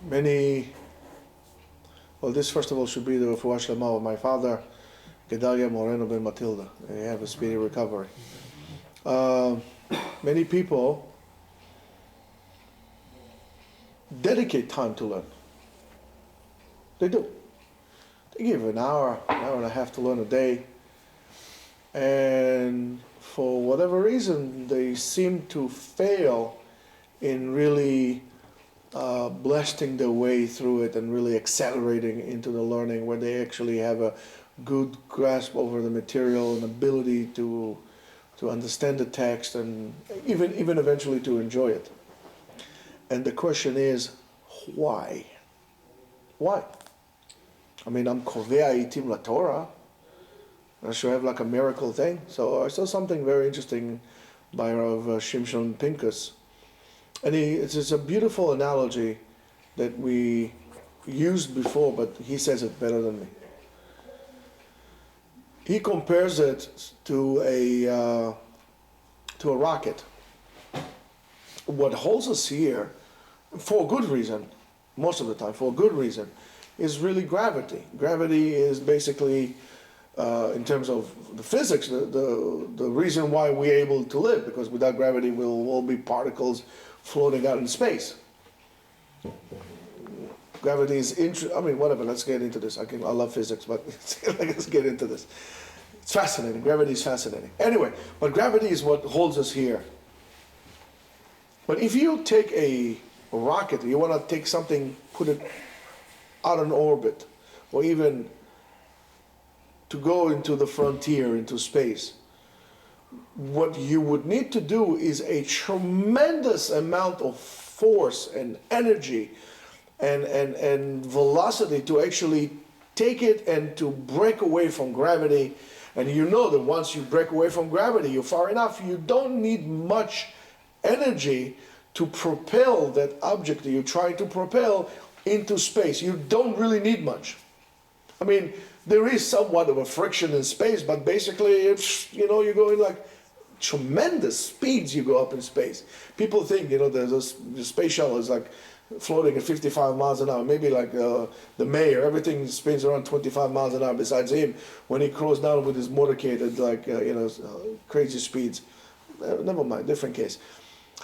Many, well, this first of all should be the Refuah Shlema of my father, Gedalia Moreno ben Matilda. They have a speedy recovery. Many people dedicate time to learn. They do. They give an hour and a half to learn a day. And for whatever reason, they seem to fail in really blasting their way through it and really accelerating into the learning where they actually have a good grasp over the material and ability to understand the text and even eventually to enjoy it. And the question is, why? Why? I mean, I'm kovea itim la Torah. I should have like a miracle thing. So I saw something very interesting by Rav Shimshon Pinkus. And it's a beautiful analogy that we used before, but he says it better than me. He compares it to a rocket. What holds us here, for a good reason, most of the time, for a good reason, is really gravity. Gravity is basically, in terms of the physics, the reason why we're able to live, because without gravity we'll all be particles floating out in space. Gravity is I mean, whatever, let's get into this. I love physics, but let's get into this. It's fascinating. Gravity is fascinating. Anyway, but gravity is what holds us here. But if you take a rocket, you want to take something, put it out in orbit, or even to go into the frontier, into space, what you would need to do is a tremendous amount of force and energy and velocity to actually take it and to break away from gravity. And you know that once you break away from gravity, you're far enough, you don't need much energy to propel that object that you're trying to propel into space. You don't really need much. I mean, there is somewhat of a friction in space, but basically, it's, you're going like tremendous speeds you go up in space. People think, the space shuttle is like floating at 55 miles an hour, maybe like the mayor, everything spins around 25 miles an hour besides him when he cruises down with his motorcade at like, crazy speeds. Never mind, different case.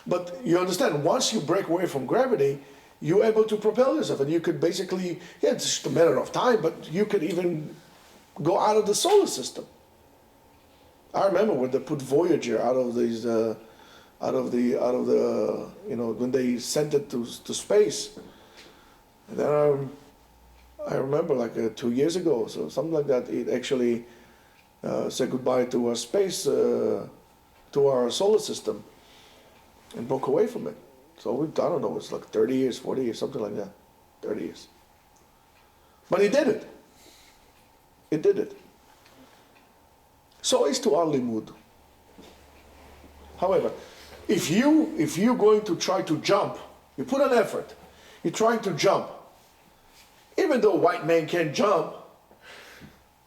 But you understand, once you break away from gravity, you're able to propel yourself, and you could basically, it's just a matter of time, but you could even go out of the solar system. I remember when they put Voyager out of these, when they sent it to space. And then I remember like 2 years ago, so something like that, it actually said goodbye to our space, to our solar system, and broke away from it. So I don't know, it's like 30 years, 40 years, something like that. 30 years. But he did it. It did it. So is to our limud. However, if you're going to try to jump, you put an effort, you're trying to jump, even though white men can't jump,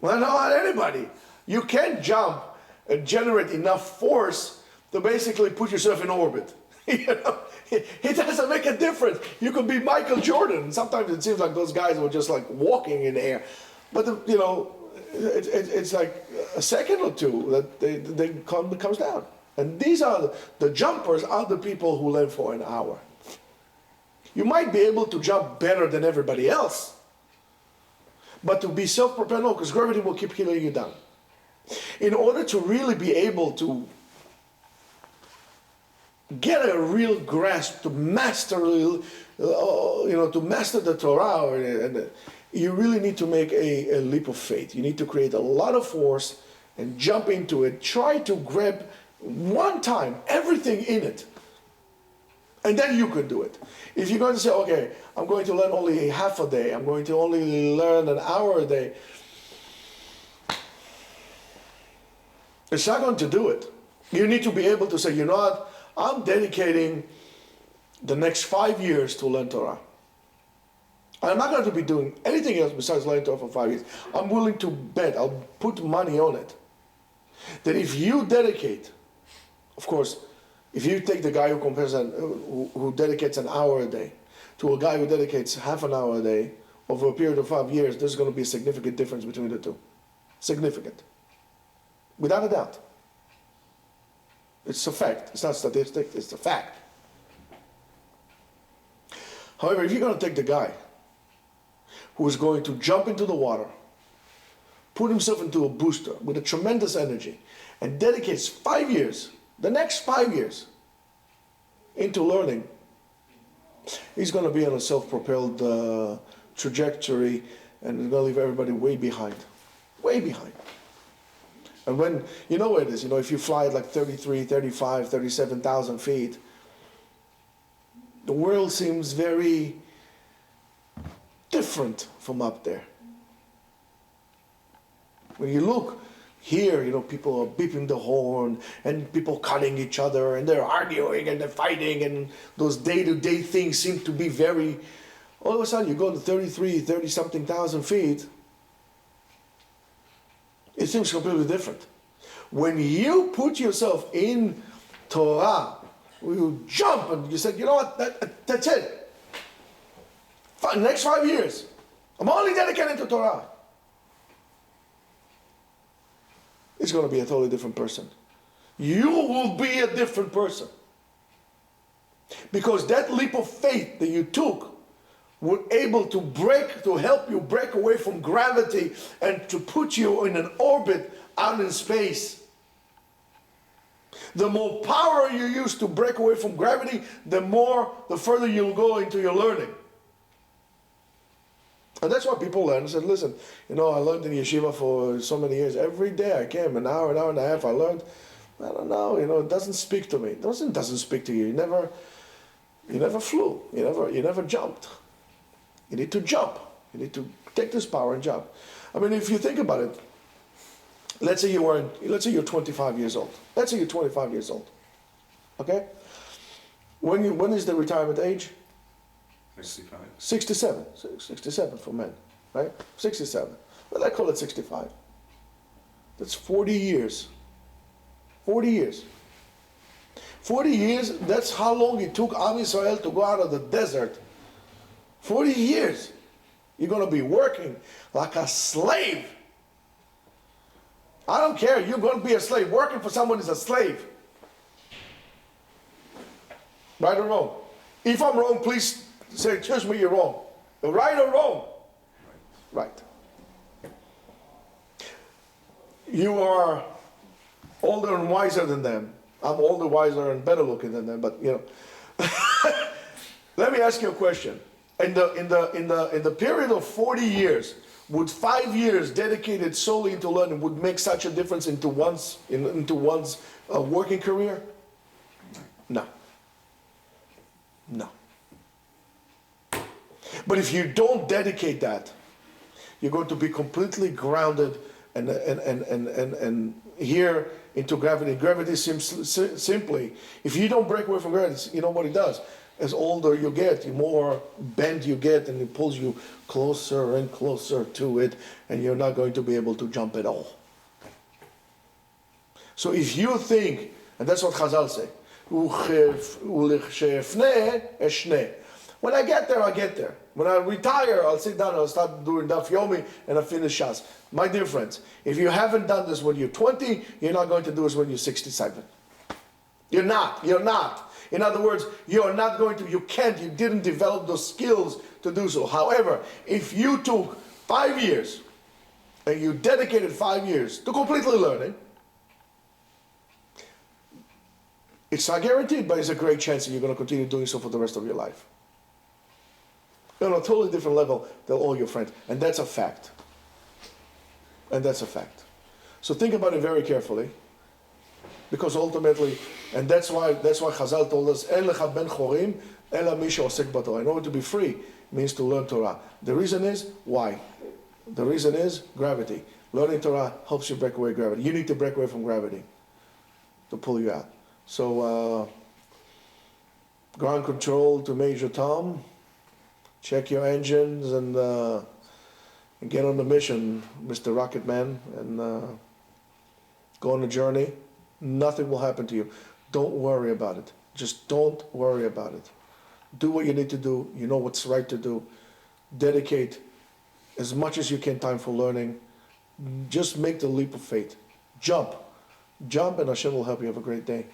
well, not anybody. You can't jump and generate enough force to basically put yourself in orbit. It doesn't make a difference. You could be Michael Jordan. Sometimes it seems like those guys were just like walking in the air. But, it's like a second or two that they comes down. And these are the jumpers are the people who live for an hour. You might be able to jump better than everybody else, but to be self-propelled, no, because gravity will keep killing you down. In order to really be able to get a real grasp, to master, to master the Torah, you really need to make a leap of faith. You need to create a lot of force and jump into it. Try to grab one time everything in it, and then you can do it. If you're going to say, okay, I'm going to learn only half a day, I'm going to only learn an hour a day, it's not going to do it. You need to be able to say, you know what, I'm dedicating the next 5 years to learn Torah. I'm not going to be doing anything else besides learning Torah for 5 years. I'm willing to bet, I'll put money on it, that if you dedicate, of course, if you take the guy who dedicates an hour a day, to a guy who dedicates half an hour a day over a period of 5 years, there's going to be a significant difference between the two. Significant. Without a doubt. It's a fact. It's not statistic, it's a fact. However, if you're going to take the guy who is going to jump into the water, put himself into a booster with a tremendous energy, and dedicates 5 years, the next 5 years, into learning, he's going to be on a self-propelled trajectory, and he's going to leave everybody way behind. Way behind. And when, you know what it is, if you fly at like 33, 35, 37,000 feet, the world seems very different from up there. When you look here, people are beeping the horn, and people cutting each other, and they're arguing, and they're fighting, and those day-to-day things seem to be very... All of a sudden, you go to 30-something thousand feet, it seems completely different. When you put yourself in Torah, you jump and you say, you know what, that's it. Next 5 years, I'm only dedicated to Torah. It's going to be a totally different person. You will be a different person. Because that leap of faith that you took were able to help you break away from gravity and to put you in an orbit out in space. The more power you use to break away from gravity, the further you'll go into your learning. And that's why people learn. I said, listen, I learned in Yeshiva for so many years. Every day I came, an hour and a half, I learned. I don't know, it doesn't speak to me. It doesn't speak to you. You never flew. You never jumped. You need to jump. You need to take this power and jump. I mean, if you think about it, let's say you're 25 years old. Let's say you're 25 years old. Okay? When is the retirement age? 65. 67. 67 for men, right? 67. Well, I call it 65. That's 40 years. 40 years. 40 years, that's how long it took Am Yisrael to go out of the desert. 40 years. You're going to be working like a slave. I don't care. You're going to be a slave. Working for someone is a slave. Right or wrong? If I'm wrong, please say, excuse me, you're wrong. Right or wrong? Right. You are older and wiser than them. I'm older, wiser, and better looking than them, but Let me ask you a question. In the period of 40 years, would 5 years dedicated solely into learning would make such a difference into one's working career? No. No. But if you don't dedicate that, you're going to be completely grounded and here into gravity. Gravity seems simply, if you don't break away from gravity, you know what it does? As older you get, the more bent you get, and it pulls you closer and closer to it, and you're not going to be able to jump at all. So if you think, and that's what Chazal say, when I get there, I get there. When I retire, I'll sit down, I'll start doing Daf Yomi, and I'll finish Shas. My dear friends, if you haven't done this when you're 20, you're not going to do this when you're 67. You're not. In other words, you didn't develop those skills to do so. However, if you took 5 years, and you dedicated 5 years to completely learning, it's not guaranteed, but it's a great chance that you're going to continue doing so for the rest of your life. You're on a totally different level than all your friends. And that's a fact. So think about it very carefully. Because ultimately, and that's why Chazal told us, En lecha ben chorim, ela mi she'osek b'Torah. In order to be free means to learn Torah. The reason is, why? The reason is gravity. Learning Torah helps you break away gravity. You need to break away from gravity to pull you out. So, ground control to Major Tom. Check your engines and get on the mission, Mr. Rocket Man, and go on a journey. Nothing will happen to you. Don't worry about it. Just don't worry about it. do what you need to do, you know what's right to do, dedicate as much as you can time for learning, just make the leap of faith. Jump, and Hashem will help you. Have a great day.